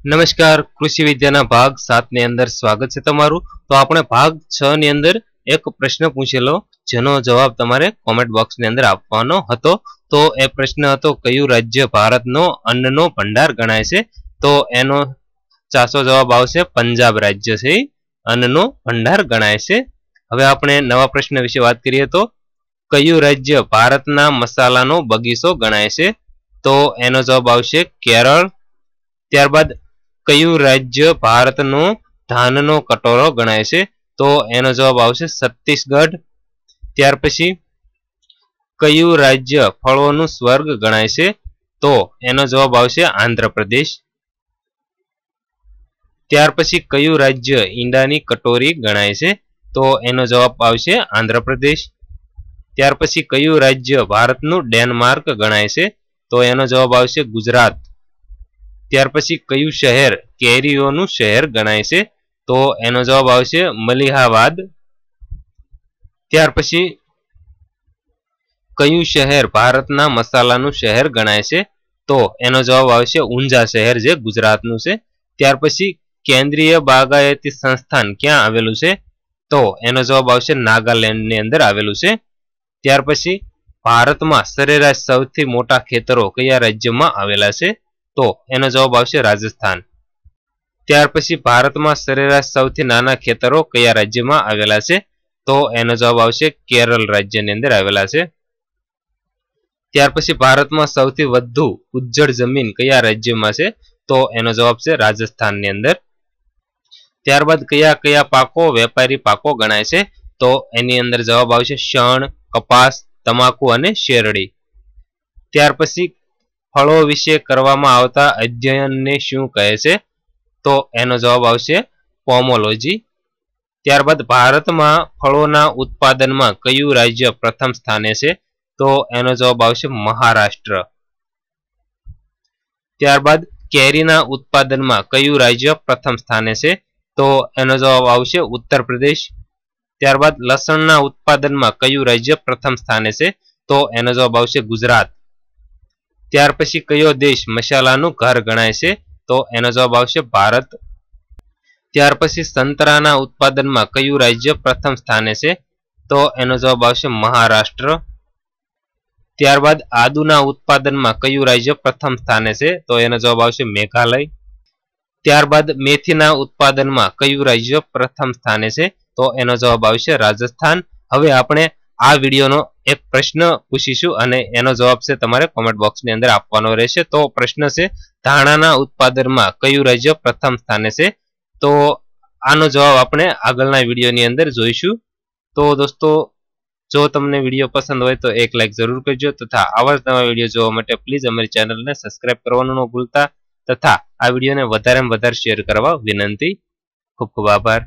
નમસ્કાર, કૃષિ વિદ્યાના ભાગ 7 ની અંદર સ્વાગત છે તમારું। તો આપણે ભાગ 6 ની અંદર એક પ્રશ્ન પૂછેલો જેનો જવાબ તમારે કોમેન્ટ બોક્સની અંદર આપવાનો હતો। તો એ પ્રશ્ન હતો કયું રાજ્ય ભારતનો અન્નનો ભંડાર ગણાય છે? તો એનો સાચો જવાબ આવશે પંજાબ રાજ્ય છે અન્નનો ભંડાર ગણાય છે। હવે આપણે નવા પ્રશ્ન વિશે વાત કરીએ તો કયું રાજ્ય ભારતના મસાલાનો બગીચો ગણાય છે? તો એનો જવાબ આવશે કેરળ। ત્યારબાદ કયું રાજ્ય ભારતનો ધાનનો કટોરો ગણાય છે? તો એનો જવાબ આવશે છત્તીસગઢ। ત્યાર પછી કયું રાજ્ય ફળોનું સ્વર્ગ ગણાય છે? તો એનો જવાબ આવશે આંધ્રપ્રદેશ। ત્યાર પછી કયું રાજ્ય ઈંડાની કટોરી ગણાય છે? તો એનો જવાબ આવશે આંધ્રપ્રદેશ। ત્યાર પછી કયું રાજ્ય ભારતનું ડેનમાર્ક ગણાય છે? તો એનો જવાબ આવશે ગુજરાત। ત્યાર પછી કયું શહેર કેરીઓનું શહેર ગણાય છે? તો એનો જવાબ આવશે મલિહાબાદ। ત્યાર પછી કયું શહેર ભારતના મસાલાનું શહેર ગણાય છે? તો એનો જવાબ આવશે ઊંઝા શહેર જે ગુજરાતનું છે। ત્યાર પછી કેન્દ્રીય બાગાયતી સંસ્થાન ક્યાં આવેલું છે? તો એનો જવાબ આવશે નાગાલેન્ડની અંદર આવેલું છે। ત્યાર પછી ભારતમાં સરેરાશ સૌથી મોટા ખેતરો કયા રાજ્યમાં આવેલા છે? તો એનો જવાબ આવશે રાજસ્થાન। ત્યાર પછી ભારતમાં સરેરાશ સૌથી નાના ખેતરો કયા રાજ્યમાં આવેલા છે? તો એનો જવાબ આવશે કેરળ રાજ્યની અંદર આવેલા છે। ત્યાર પછી ભારતમાં સૌથી વધુ ઉજ્જડ જમીન કયા રાજ્યમાં છે? તો એનો જવાબ છે રાજસ્થાનની અંદર। ત્યારબાદ કયા કયા પાકો વેપારી પાકો ગણાય છે? તો એની અંદર જવાબ આવશે શણ, કપાસ, તમાકુ અને શેરડી। ત્યાર પછી ફળો વિશે કરવામાં આવતા અધ્યયનને શું કહે છે? તો એનો જવાબ આવશે પોમોલોજી। ત્યારબાદ ભારતમાં ફળોના ઉત્પાદનમાં કયું રાજ્ય પ્રથમ સ્થાને છે? તો એનો જવાબ આવશે મહારાષ્ટ્ર। ત્યારબાદ કેરીના ઉત્પાદનમાં કયું રાજ્ય પ્રથમ સ્થાને છે? તો એનો જવાબ આવશે ઉત્તર પ્રદેશ। ત્યારબાદ લસણના ઉત્પાદનમાં કયું રાજ્ય પ્રથમ સ્થાને છે? તો એનો જવાબ આવશે ગુજરાત। ત્યાર પછી કયો દેશ મસાલાનું ઘર ગણાય છે? તો એનો જવાબ આવશે ભારત। ત્યાર પછી સંતરાના ઉત્પાદનમાં કયું રાજ્ય પ્રથમ સ્થાને છે? તો એનો જવાબ આવશે મહારાષ્ટ્ર। ત્યારબાદ આદુના ઉત્પાદનમાં કયું રાજ્ય પ્રથમ સ્થાને છે? તો એનો જવાબ આવશે મેઘાલય। ત્યારબાદ મેથીના ઉત્પાદનમાં કયું રાજ્ય પ્રથમ સ્થાને છે? તો એનો જવાબ આવશે રાજસ્થાન। હવે આપણે આ વિડીયોનો એક પ્રશ્ન પૂછીશું અને એનો જવાબ છે તમારે કોમેન્ટ બોક્સની અંદર આપવાનો રહેશે। તો પ્રશ્ન છે ધાણાના ઉત્પાદનમાં કયું રાજ્ય પ્રથમ સ્થાને છે? તો આનો જવાબ આપણે આગળના વિડીયોની અંદર જોઈશું। તો દોસ્તો જો તમને વિડીયો પસંદ હોય તો એક લાઈક જરૂર કરજો તથા આવા જ નવા વિડીયો જોવા માટે પ્લીઝ અમારી ચેનલને સબસ્ક્રાઇબ કરવાનું ન ભૂલતા તથા આ વિડીયોને વધારેમાં વધારે શેર કરવા વિનંતી। ખૂબ ખૂબ આભાર।